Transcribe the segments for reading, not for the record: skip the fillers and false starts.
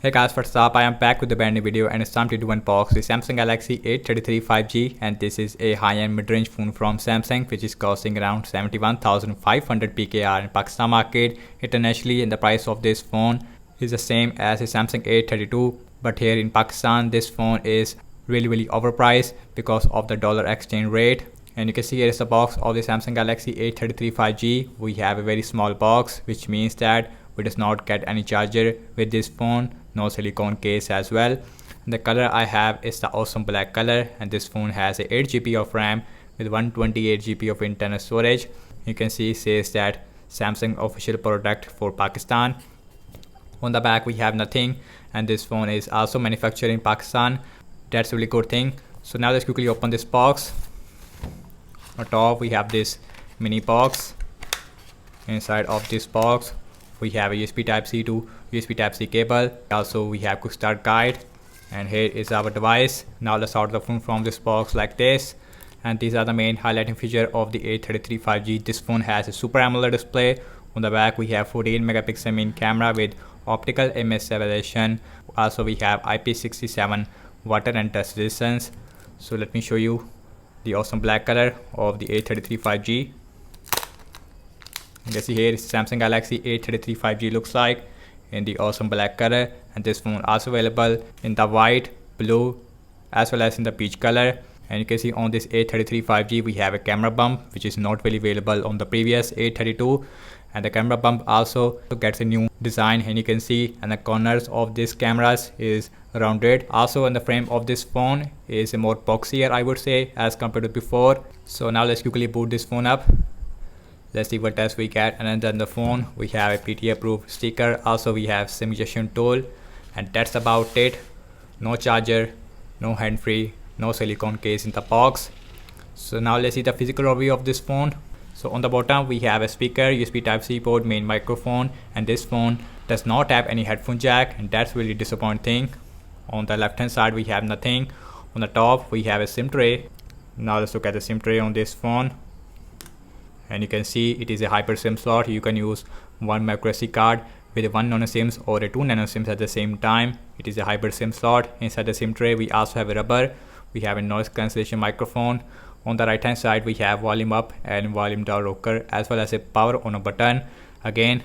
Hey guys, what's up? I am back with a brand new video and it's time to do unbox the Samsung Galaxy A33 5G, and this is a high-end mid-range phone from Samsung which is costing around 71,500 PKR in Pakistan market. Internationally, and the price of this phone is the same as the Samsung A32, but here in Pakistan this phone is really overpriced because of the dollar exchange rate. And you can see here is the box of the Samsung Galaxy A33 5G. We have a very small box, which means that we does not get any charger with this phone, no silicone case as well. The color I have is the awesome black color, and this phone has a 8GB of RAM with 128GB of internal storage. You can see it says that Samsung official product for Pakistan. On the back we have nothing, and this phone is also manufactured in Pakistan. That's a really good thing. So now let's quickly open this box. On top we have this mini box. Inside of this box we have a USB Type-C to USB Type-C cable. Also we have quick start guide, and here is our device. Now let's out the phone from this box like this. And these are the main highlighting feature of the A33 5G. This phone has a Super AMOLED display. On the back we have 48 megapixel main camera with optical image stabilization. Also we have IP67 water and dust resistance. So let me show you the awesome black color of the A33 5G. You can see here is Samsung Galaxy A33 5G looks like in the awesome black color, and this phone also available in the white, blue as well as in the peach color. And you can see on this A33 5G we have a camera bump which is not really available on the previous A32, and the camera bump also gets a new design, and you can see and the corners of these cameras is rounded. Also, in the frame of this phone is a more boxier, I would say, as compared to before. So now let's quickly boot this phone up. Let's see what else we get. And then the phone we have a PTA approved sticker. Also we have SIM ejection tool, and that's about it. No charger, no hand free, no silicone case in the box. So now let's see the physical overview of this phone. So on the bottom we have a speaker, USB Type-C port, main microphone, and this phone does not have any headphone jack, and that's really disappointing. On the left hand side we have nothing. On the top we have a SIM tray. Now let's look at the SIM tray on this phone, and you can see it is a hyper SIM slot. You can use one micro SD card with 1 nano SIMs or a 2 nano SIMs at the same time. It is a hyper SIM slot. Inside the SIM tray we also have a rubber. We have a noise cancellation microphone. On the right hand side we have volume up and volume down rocker, as well as a power on a button. Again,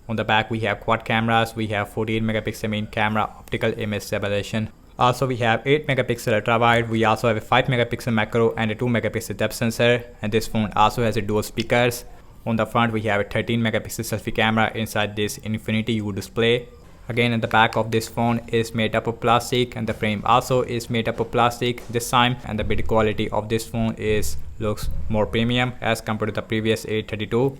on the back we have quad cameras. We have 48 megapixel main camera, optical image stabilization. Also we have 8 megapixel ultra wide. We also have a 5 megapixel macro and a 2 megapixel depth sensor, and this phone also has a dual speakers. On the front we have a 13 megapixel selfie camera inside this Infinity U display. Again, in the back of this phone is made up of plastic, and the frame also is made up of plastic this time, and the build quality of this phone looks more premium as compared to the previous A32.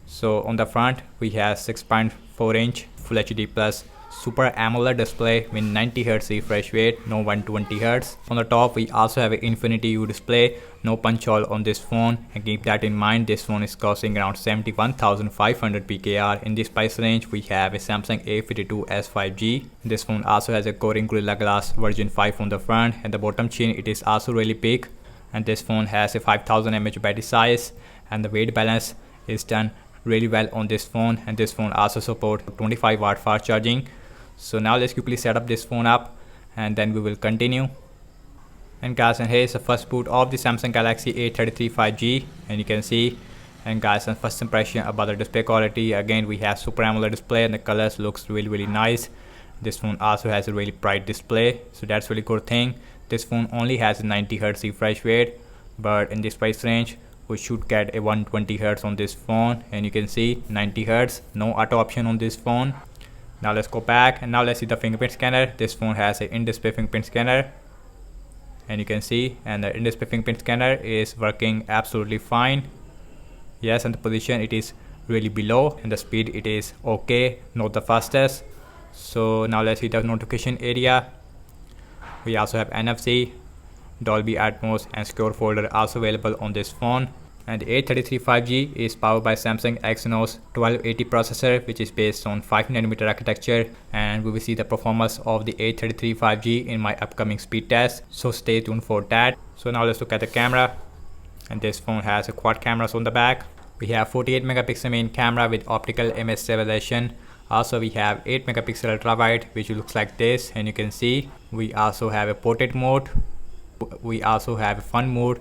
So on the front we have 6.4 inch Full HD Plus Super AMOLED display with 90Hz refresh rate, no 120Hz. On the top we also have an Infinity U display, no punch hole on this phone, and keep that in mind, this phone is costing around 71,500 PKR. In this price range we have a Samsung A52s 5G. This phone also has a Corning Gorilla Glass version 5 on the front, and the bottom chin it is also really big. And this phone has a 5000 mAh battery size, and the weight balance is done really well on this phone, and this phone also supports 25 watt fast charging. So now let's quickly set up this phone up, and then we will continue. And guys, and here is the first boot of the Samsung Galaxy A33 5G, and you can see. And guys, and first impression about the display quality, again we have Super AMOLED display, and the colors looks really nice. This phone also has a really bright display, so that's really good thing. This phone only has a 90Hz refresh rate, but in this price range we should get a 120Hz on this phone, and you can see 90Hz, no auto option on this phone. Now let's go back, and now let's see the fingerprint scanner. This phone has an in-display fingerprint scanner, and you can see, and the in-display fingerprint scanner is working absolutely fine. Yes, and the position it is really below, and the speed it is okay, not the fastest. So now let's see the notification area. We also have NFC, Dolby Atmos, and secure folder also available on this phone. And the A33 5G is powered by Samsung Eynos 1280 processor, which is based on 5nm architecture, and we will see the performance of the A33 5G in my upcoming speed test, so stay tuned for that. So now let's look at the camera, and this phone has a quad cameras on the back. We have 48 megapixel main camera with optical image stabilization. Also we have 8 megapixel ultra wide, which looks like this, and you can see we also have a portrait mode. We also have a fun mode,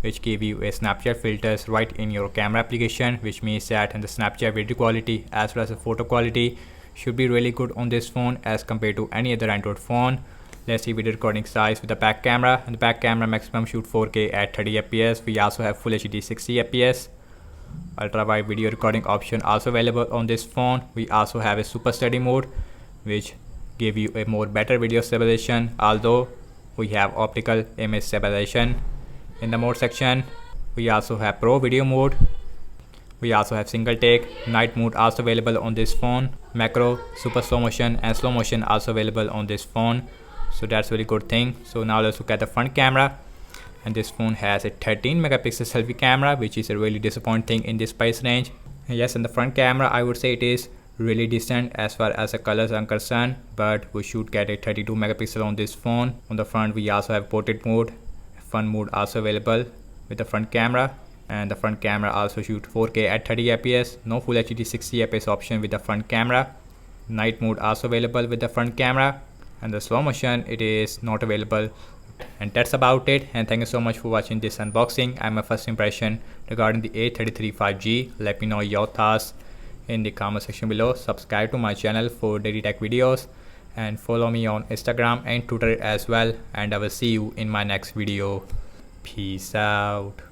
which give you a Snapchat filters right in your camera application, which means that the Snapchat video quality as well as the photo quality should be really good on this phone as compared to any other Android phone. Let's see video recording size with the back camera. And the back camera maximum shoot 4K at 30 fps. We also have Full HD 60 fps. Ultra wide video recording option also available on this phone. We also have a super steady mode, which give you a more better video stabilization, although we have optical image stabilization. In the mode section, we also have pro video mode. We also have single take, night mode also available on this phone. Macro, super slow motion and slow motion also available on this phone. So that's very good thing. So now let's look at the front camera. And this phone has a 13 megapixel selfie camera, which is a really disappointing thing in this price range. And yes, in the front camera, I would say it is really decent as far as the colors are concerned, but we should get a 32 megapixel on this phone. On the front, we also have portrait mode, fun mode also available with the front camera, and the front camera also shoot 4K at 30 fps. No Full HD 60 fps option with the front camera. Night mode also available with the front camera, and the slow motion it is not available. And that's about it, and thank you so much for watching this unboxing and my first impression regarding the A33 5G. Let me know your thoughts in the comment section below. Subscribe to my channel for daily tech videos and follow me on Instagram and Twitter as well, and I will see you in my next video. Peace out.